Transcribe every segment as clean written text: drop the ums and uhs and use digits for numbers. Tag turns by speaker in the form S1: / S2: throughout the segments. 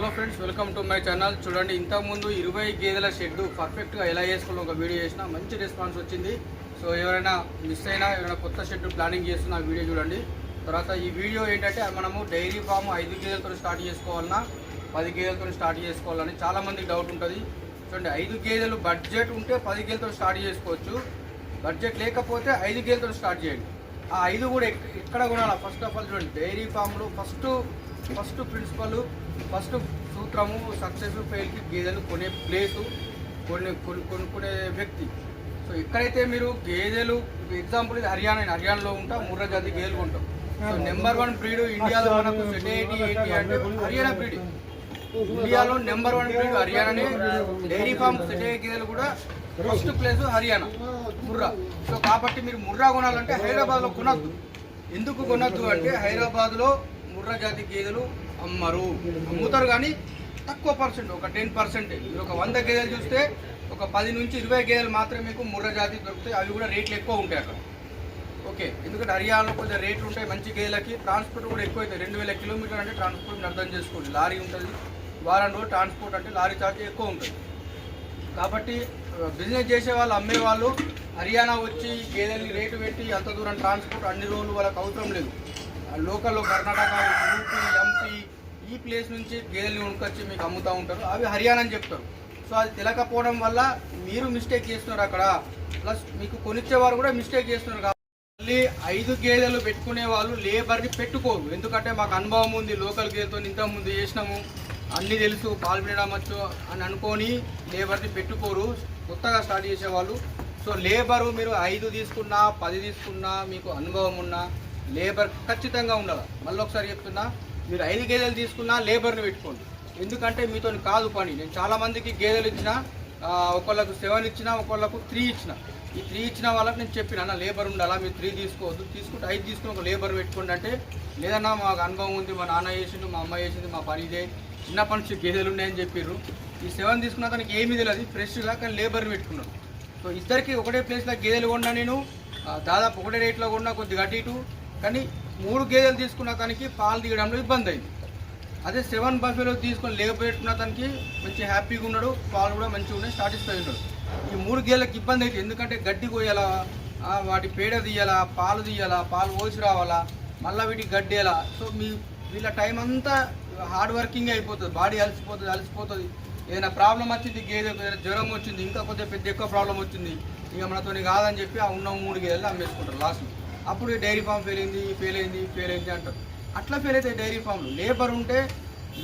S1: Hello friends, welcome to my channel. చూడండి, ఇంతకుముందు 20 గేదెల షెడ్ పర్ఫెక్ట్గా ఎలా చేసుకోవాలో ఒక వీడియో చేసిన, మంచి రెస్పాన్స్ వచ్చింది. సో ఎవరైనా మిస్ అయినా, ఎవరైనా కొత్త షెడ్ ప్లానింగ్ చేస్తున్న వీడియో చూడండి. తర్వాత ఈ వీడియో ఏంటంటే, మనము డైరీ ఫామ్ 5 గేదెలతో స్టార్ట్ చేసుకోవాలన్నా 10 గేదెలతో స్టార్ట్ చేసుకోవాలని చాలామందికి డౌట్ ఉంటుంది. చూడండి, 5 గేదెలు బడ్జెట్ ఉంటే 10 గేదెలతో స్టార్ట్ చేసుకోవచ్చు. బడ్జెట్ లేకపోతే 5 గేదెలతో స్టార్ట్ చేయండి. ఆ 5 కూడా ఎక్కడ కొనాలా? ఫస్ట్ ఆఫ్ ఆల్ చూడండి, డైరీ ఫామ్లో ఫస్ట్ ప్రిన్సిపల్, ఫస్ట్ సూత్రము సక్సెస్ ఫెయిల్కి గేదెలు కొనే ప్లేసు, కొనుక్కునే వ్యక్తి. సో ఎక్కడైతే మీరు గేదెలు, ఎగ్జాంపుల్ ఇది హర్యానాలో ఉంటా ముర్రా జాతి గేదెలు కొంటాం. సో నెంబర్ 1 బ్రీడ్ ఇండియాలో మనకు ఏంటి అంటే హర్యానా బ్రీడ్. ఇండియాలో నెంబర్ 1 బ్రీడ్ హర్యానానే. డైరీ ఫామ్ సెట్ అయ్యే గేదెలు కూడా first place Haryana, Murrah. So కాబట్టి మీరు ముర్రా కొనాలంటే హైదరాబాద్లో కొనద్దు. ఎందుకు కొనద్దు అంటే, హైదరాబాద్లో ముర్రా జాతి గేదెలు అమ్ముతారు కానీ తక్కువ పర్సెంట్, ఒక 10%. మీరు ఒక 100 గేదెలు చూస్తే ఒక 10 నుంచి 20 గేదెలు మాత్రమే మీకు ముర్రా జాతి దొరుకుతాయి. అవి కూడా రేట్లు ఎక్కువ ఉంటాయి అక్కడ. ఓకే, ఎందుకంటే హర్యానాలో కొద్దిగా రేట్లు ఉంటాయి మంచి గేదెలకి. ట్రాన్స్పోర్ట్ కూడా ఎక్కువ అవుతాయి. 2000 కిలోమీటర్లు అంటే ట్రాన్స్పోర్ట్ని అర్థం చేసుకోండి. లారీ ఉంటుంది, వారం రోజులు ట్రాన్స్పోర్ట్ అంటే లారీ ఛార్జ్ ఎక్కువ ఉంటుంది. కాబట్టి బిజినెస్ చేసే వాళ్ళు, అమ్మే వాళ్ళు హర్యానా వచ్చి గేదెల్ని రేటు పెట్టి అంత దూరం ట్రాన్స్పోర్ట్ అన్ని రోజులు వాళ్ళకి అవసరం లేదు. లోకల్లో కర్ణాటక, యూపీ, ఎంపీ ఈ ప్లేస్ నుంచి గేదెల్ని కొనుక్కొచ్చి మీకు అమ్ముతూ ఉంటారు. అవి హర్యానా అని చెప్తారు. సో అది తెలియకపోవడం వల్ల మీరు మిస్టేక్ చేస్తున్నారు అక్కడ. ప్లస్ మీకు కొనిచ్చేవారు కూడా మిస్టేక్ చేస్తున్నారు. మళ్ళీ 5 గేదెలు పెట్టుకునే వాళ్ళు లేబర్ని పెట్టుకోరు. ఎందుకంటే మాకు అనుభవం ఉంది, లోకల్ గేదెతో ఇంతకుముందు చేసినాము, అన్నీ తెలుసు, పాలు పిండడం వచ్చు అని అనుకొని లేబర్ని పెట్టుకోరు కొత్తగా స్టార్ట్ చేసేవాళ్ళు. సో లేబరు మీరు 5 తీసుకున్నా 10 తీసుకున్నా, మీకు అనుభవం ఉన్నా లేబర్ ఖచ్చితంగా ఉండాలి. మళ్ళీ ఒకసారి చెప్తున్నా, మీరు 5 గేదెలు తీసుకున్నా లేబర్ని పెట్టుకోండి. ఎందుకంటే మీతో కాదు పని. నేను చాలామందికి గేదెలు ఇచ్చిన, ఒకళ్ళకు 7 ఇచ్చిన, ఒకళ్ళకు 3 ఇచ్చిన. ఈ 3 ఇచ్చిన వాళ్ళకి నేను చెప్పిన, లేబర్ ఉండాలా, మీరు 3 తీసుకోవద్దు, తీసుకుంటే 5 తీసుకుని ఒక లేబర్ పెట్టుకోండి అంటే, లేదన్నా మాకు అనుభవం ఉంది, మా నాన్న చేసిండు, మా అమ్మ చేసింది, మా పని ఇదే, చిన్నప్పటి నుంచి గేదెలు ఉన్నాయని చెప్పారు. ఈ 7 తీసుకున్నా తనకి ఏమీ తెలియదు, ఫ్రెష్గా, కానీ లేబర్ని పెట్టుకున్నాను. సో ఇద్దరికి ఒకటే ప్లేస్లో గేదెలు కొన్నా, నేను దాదాపు ఒకటే రేట్లో కొన్నా, కొద్దిగా అటు ఇటు. కానీ 3 గేదెలు తీసుకున్న తనకి పాలు తీయడంలో ఇబ్బంది అయింది. అదే 7 బఫెలో తీసుకొని లేకపోతున్న తనకి మంచి హ్యాపీగా ఉన్నాడు, పాలు కూడా మంచిగా ఉన్నాయి, సాటిస్ఫై ఉన్నాడు. ఈ 3 గేదెలకు ఇబ్బంది అవుతుంది. ఎందుకంటే గడ్డి కోయాలా, వాటి పేడ తీయాలా, పాలు పోసి రావాలా, మళ్ళీ వీటికి గడ్డి వేయాలా. సో వీళ్ళ టైం అంతా హార్డ్ వర్కింగ్ అయిపోతుంది. బాడీ అలసిపోతుంది. ఏదైనా ప్రాబ్లం వచ్చింది, గేదె ఏదైనా జ్వరం వచ్చింది, ఇంకా కొద్దిగా పెద్ద ఎక్కువ ప్రాబ్లం వచ్చింది, ఇక మనతో కాదని చెప్పి ఆ ఉన్న 3 గేదెలు అమ్మేసుకుంటారు లాస్ట్. అప్పుడు డైరీ ఫామ్ ఫెయిల్ అయింది అంటారు. అట్లా ఫెయిల్ అయితే డైరీ ఫామ్లో లేబర్ ఉంటే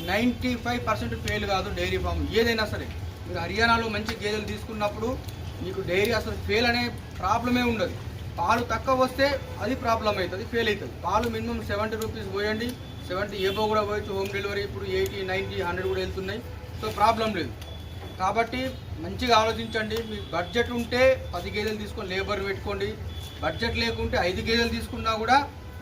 S1: 95% ఫెయిల్ కాదు డైరీ ఫామ్ ఏదైనా సరే. మీరు హర్యానాలో మంచి గేదెలు తీసుకున్నప్పుడు మీకు డైరీ అసలు ఫెయిల్ అనే ప్రాబ్లమే ఉండదు. పాలు తక్కువ వస్తే అది ప్రాబ్లం అవుతుంది, ఫెయిల్ అవుతుంది. పాలు మినిమం 70 రూపీస్ పోయండి, 70 ఏబో కూడా పోయచ్చు. హోమ్ డెలివరీ ఇప్పుడు 80, 90, 100 కూడా వెళ్తున్నాయి. సో ప్రాబ్లం లేదు. కాబట్టి మంచిగా ఆలోచించండి. మీకు బడ్జెట్ ఉంటే 10 గేదెలు తీసుకొని లేబర్ పెట్టుకోండి. బడ్జెట్ లేకుంటే 5 గేదెలు తీసుకున్నా కూడా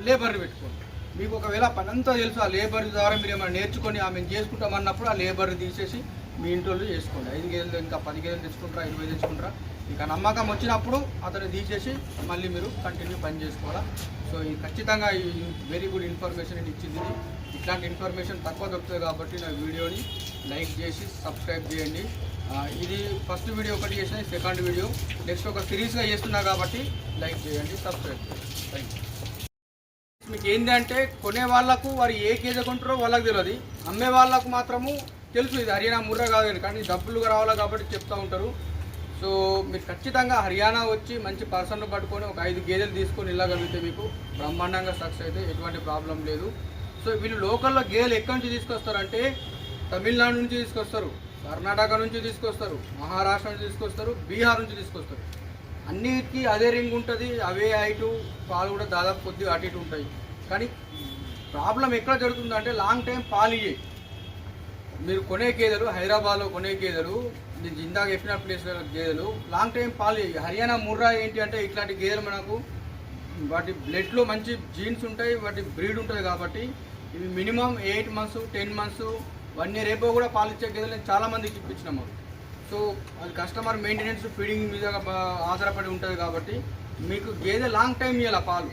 S1: లేబర్ని పెట్టుకోండి. మీకు ఒకవేళ పని అంతా తెలుసు, ఆ లేబర్ ద్వారా మీరు ఏమైనా నేర్చుకొని మేము చేసుకుంటామన్నప్పుడు ఆ లేబర్ని తీసేసి మీ ఇంట్లో చేసుకోండి. 5 గేదెలు ఇంకా 10 గేదెలు తెచ్చుకుంటారా, 20 తెచ్చుకుంటారా, ఇక నమ్మకం వచ్చినప్పుడు అతను తీసేసి మళ్ళీ మీరు కంటిన్యూ పని చేసుకోవాలా. సో ఇది ఖచ్చితంగా ఈ వెరీ గుడ్ ఇన్ఫర్మేషన్ ఇచ్చింది. ఇట్లాంటి ఇన్ఫర్మేషన్ తక్కువ దొరుకుతుంది కాబట్టి నా వీడియోని లైక్ చేసి సబ్స్క్రైబ్ చేయండి. ఇది ఫస్ట్ వీడియో ఒకటి చేసిన, సెకండ్ వీడియో నెక్స్ట్ ఒక సిరీస్గా చేస్తున్నా కాబట్టి లైక్ చేయండి, సబ్స్క్రైబ్ చేయండి. Thank you. మీకు ఏంటంటే, కొనే వాళ్ళకు వారు ఏ గేదె కొంటారో వాళ్ళకి తెలియదు, అమ్మే వాళ్ళకు మాత్రము తెలుసు ఇది హర్యానా ముర్రా కాదు, కానీ డబ్బులు రావాలా కాబట్టి చెప్తూ ఉంటారు. సో మీరు ఖచ్చితంగా హర్యానా వచ్చి మంచి పర్సన్ను పట్టుకొని ఒక 5 గేదెలు తీసుకొని వెళ్ళగలిగితే మీకు బ్రహ్మాండంగా సక్సెస్ అయితే ఎటువంటి ప్రాబ్లం లేదు. సో వీళ్ళు లోకల్లో గేదెలు ఎక్కడి నుంచి తీసుకొస్తారంటే, తమిళనాడు నుంచి తీసుకొస్తారు, కర్ణాటక నుంచి తీసుకొస్తారు, మహారాష్ట్ర నుంచి తీసుకొస్తారు, బీహార్ నుంచి తీసుకొస్తారు. అన్నిటికీ అదే రింగ్ ఉంటుంది, అవే హైటు, పాలు కూడా దాదాపు కొద్దిగా అటు ఇటు ఉంటాయి. కానీ ప్రాబ్లం ఎక్కడ జరుగుతుందంటే, లాంగ్ టైం పాలు ఇయ్యాయి. మీరు కొనే గేదెలు, హైదరాబాద్లో కొనే గేదెలు, నేను ఇందాక చెప్పిన ప్లేస్లో గేదెలు లాంగ్ టైం పాలు ఇయ్యాయి. హర్యానా ముర్రా ఏంటి అంటే, ఇట్లాంటి గేదెలు మనకు వాటి బ్లడ్లో మంచి జీన్స్ ఉంటాయి, వాటి బ్రీడ్ ఉంటుంది కాబట్టి ఇవి మినిమం 8 months, 10 months, 1 year రేపో కూడా పాలు ఇచ్చే గేదెలు చాలామందికి ఇప్పించినాము. సో అది కస్టమర్ మెయింటెనెన్స్, ఫీడింగ్ మీద ఆధారపడి ఉంటుంది కాబట్టి మీకు గేదె లాంగ్ టైం ఇవ్వాలి పాలు.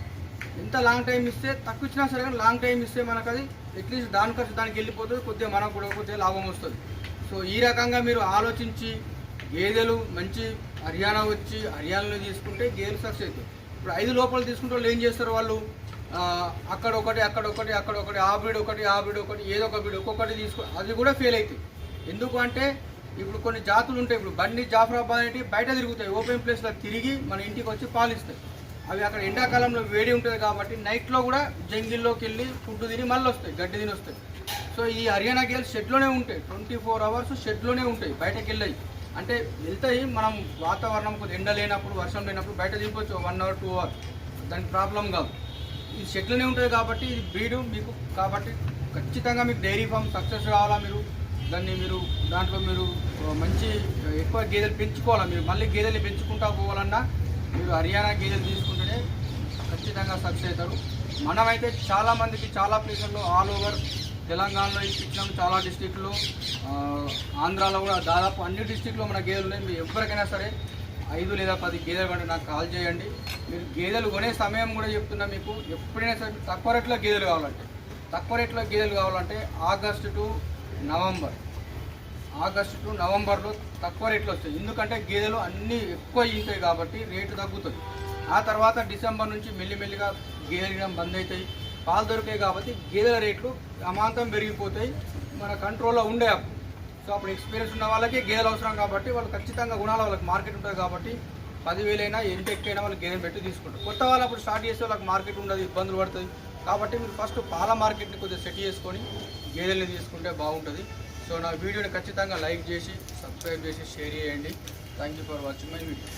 S1: ఎంత లాంగ్ టైం ఇస్తే, తక్కువ ఇచ్చినా సరే కానీ లాంగ్ టైం ఇస్తే మనకు అది అట్లీస్ట్ దాని ఖర్చు దానికి వెళ్ళిపోతుంది, కొద్దిగా మనకు కూడా కొద్దిగా లాభం వస్తుంది. సో ఈ రకంగా మీరు ఆలోచించి గేదెలు మంచి హర్యానా వచ్చి హర్యానాలో తీసుకుంటే గేదెలు సక్సెస్ అవుతాయి. ఇప్పుడు 5 లోపల తీసుకుంటే వాళ్ళు ఏం చేస్తారు, వాళ్ళు అక్కడొకటి ఆ బ్రీడ్ ఒకటి ఏదో ఒక బ్రీడ్ ఒక్కొక్కటి అది కూడా ఫెయిల్ అవుతాయి. ఎందుకు అంటే ఇప్పుడు కొన్ని జాతులు ఉంటాయి, ఇప్పుడు బండి జాఫరాబాద్ అనేవి బయట తిరుగుతాయి, ఓపెన్ ప్లేస్లో తిరిగి మన ఇంటికి వచ్చి పాలిస్తాయి. అవి అక్కడ ఎండాకాలంలో వేడి ఉంటుంది కాబట్టి నైట్లో కూడా జంగిల్లోకి వెళ్ళి ఫుడ్ తిని మళ్ళీ వస్తాయి, గడ్డి తిని వస్తాయి. సో ఈ హర్యానా గేదెలు షెడ్లోనే ఉంటాయి, 24 hours షెడ్లోనే ఉంటాయి, బయటకు వెళ్ళాయి అంటే వెళ్తాయి. మనం వాతావరణం కొద్దిగా ఎండ లేనప్పుడు వర్షం లేనప్పుడు బయట దింపొచ్చు 1 hour 2 hours, దానికి ప్రాబ్లం కాదు. ఇది షెడ్లోనే ఉంటుంది కాబట్టి ఇది బ్రీడు మీకు కాబట్టి ఖచ్చితంగా మీకు డైరీ ఫామ్ సక్సెస్ కావాలా, మీరు దాంట్లో మీరు మంచి ఎక్కువ గేదెలు పెంచుకోవాలా, మీరు మళ్ళీ గేదెలు పెంచుకుంటా పోవాలన్నా మీరు హర్యానా గేదెలు తీసుకుంటేనే ఖచ్చితంగా సక్సెస్ అవుతారు. మనమైతే చాలామందికి చాలా ప్లేసుల్లో ఆల్ ఓవర్ తెలంగాణలో ఇచ్చినాం, చాలా డిస్టిక్లో, ఆంధ్రాలో కూడా దాదాపు అన్ని డిస్టిక్లో మన గేదెలు ఉన్నాయి. మీరు ఎవరికైనా సరే 5 లేదా 10 గేదెలు కంటే నాకు కాల్ చేయండి. మీరు గేదెలు కొనే సమయం కూడా చెప్తున్నా, మీకు ఎప్పుడైనా సరే తక్కువ రేట్లో గేదెలు కావాలంటే ఆగస్టు టు నవంబర్లో తక్కువ రేట్లో వస్తాయి. ఎందుకంటే గేదెలు అన్నీ ఎక్కువ ఈతాయి కాబట్టి రేటు తగ్గుతుంది. ఆ తర్వాత డిసెంబర్ నుంచి మెల్లిమెల్లిగా గేదెలు బంద్ అవుతాయి, పాలు దొరికాయి కాబట్టి గేదెల రేట్లు అమాంతం పెరిగిపోతాయి, మన కంట్రోల్లో ఉండే అప్పుడు. సో అప్పుడు ఎక్స్పీరియన్స్ ఉన్న వాళ్ళకి గేదెలు అవసరం కాబట్టి వాళ్ళు ఖచ్చితంగా గుణాల వాళ్ళకి మార్కెట్ ఉంటుంది కాబట్టి 10,000 అయినా ఎంత ఎక్కువైనా వాళ్ళు గేదెలు పెట్టి తీసుకుంటారు. కొత్త వాళ్ళు అప్పుడు స్టార్ట్ చేస్తే వాళ్ళకి మార్కెట్ ఉండదు, ఇబ్బందులు పడుతుంది. కాబట్టి మీరు ఫస్ట్ పాల మార్కెట్ని కొద్దిగా సెట్ చేసుకొని గేదెల్ని తీసుకుంటే బాగుంటుంది. సో నా వీడియోని ఖచ్చితంగా లైక్ చేసి సబ్స్క్రైబ్ చేసి షేర్ చేయండి. Thank you for watching my video.